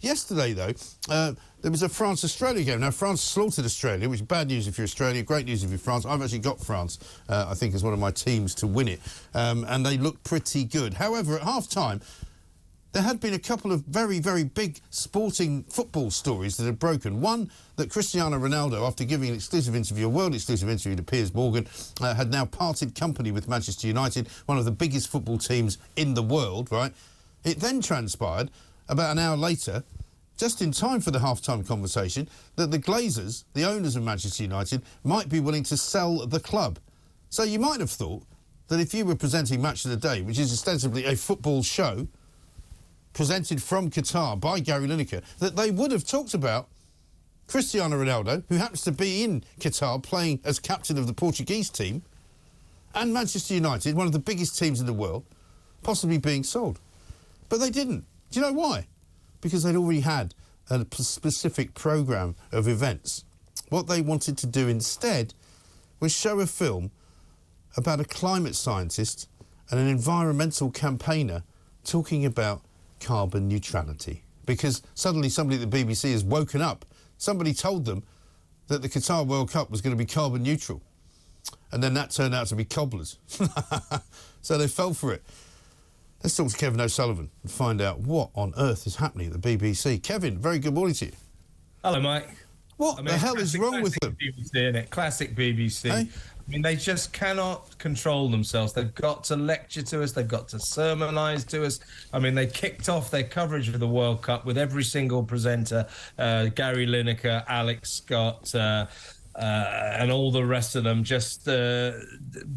Yesterday, though, there was a France-Australia game. Now, France slaughtered Australia, which is bad news if you're Australia, great news if you're France. I've actually got France, I think, as one of my teams to win it, and they look pretty good. However, at half-time, there had been a couple of very, very big sporting football stories that had broken. One, that Cristiano Ronaldo, after giving an exclusive interview, a world-exclusive interview to Piers Morgan, had now parted company with Manchester United, one of the biggest football teams in the world, right? It then transpired, about an hour later, just in time for the half-time conversation, that the Glazers, the owners of Manchester United, might be willing to sell the club. So you might have thought that if you were presenting Match of the Day, which is ostensibly a football show, presented from Qatar by Gary Lineker, that they would have talked about Cristiano Ronaldo, who happens to be in Qatar playing as captain of the Portuguese team, and Manchester United, one of the biggest teams in the world, possibly being sold. But they didn't. Do you know why? Because they'd already had a specific programme of events. What they wanted to do instead was show a film about a climate scientist and an environmental campaigner talking about carbon neutrality, because suddenly somebody at the BBC has woken up. Somebody told them that the Qatar World Cup was going to be carbon neutral, and then that turned out to be cobblers. So they fell for it. Let's talk to Kevin O'Sullivan and find out what on earth is happening at the BBC. Kevin, very good morning to you. Hello, Mike. What the hell is wrong with them? BBC, isn't it? Classic BBC. Hey? I mean, they just cannot control themselves. They've got to lecture to us. They've got to sermonise to us. I mean, they kicked off their coverage of the World Cup with every single presenter, Gary Lineker, Alex Scott, and all the rest of them, just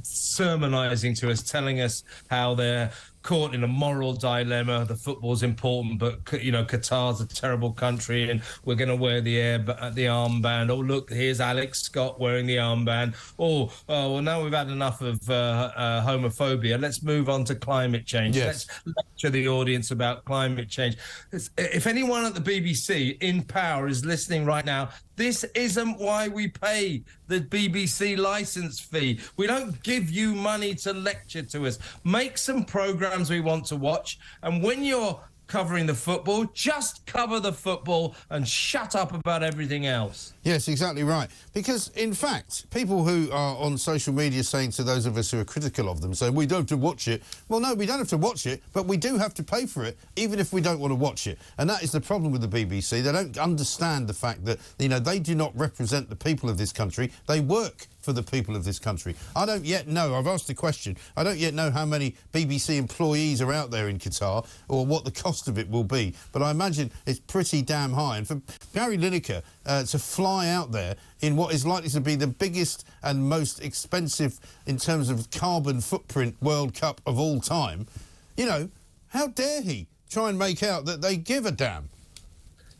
sermonising to us, telling us how they're caught in a moral dilemma. The football's important, but, you know, Qatar's a terrible country and we're going to wear the armband. Oh, look, here's Alex Scott wearing the armband. Oh, well, now we've had enough of homophobia. Let's move on to climate change. Yes. Let's lecture the audience about climate change. If anyone at the BBC in power is listening right now, this isn't why we pay the BBC licence fee. We don't give you money to lecture to us. Make some programmes we want to watch, and when you're covering the football, just cover the football and shut up about everything else. Yes, exactly right. Because, in fact, people who are on social media saying to those of us who are critical of them, saying, we don't have to watch it. Well, no, we don't have to watch it, but we do have to pay for it, even if we don't want to watch it. And that is the problem with the BBC. They don't understand the fact that, you know, they do not represent the people of this country. They work for the people of this country. I don't yet know, I've asked the question, I don't yet know how many BBC employees are out there in Qatar or what the cost of it will be, but I imagine it's pretty damn high. And for Gary Lineker to fly out there in what is likely to be the biggest and most expensive in terms of carbon footprint World Cup of all time, you know, how dare he try and make out that they give a damn?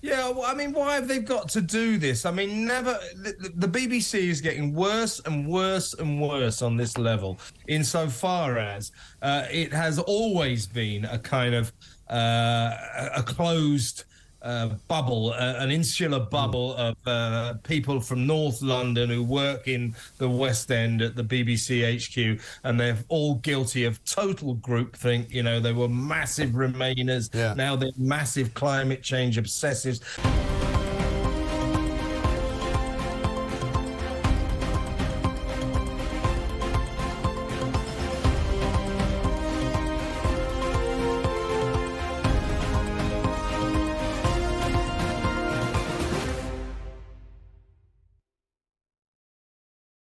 Yeah, well, I mean, why have they got to do this? I mean, never. The BBC is getting worse and worse and worse on this level, insofar as it has always been a kind of a closed bubble, an insular bubble of people from North London who work in the West End at the BBC HQ, and they're all guilty of total groupthink. You know, they were massive Remainers. Yeah. Now they're massive climate change obsessives.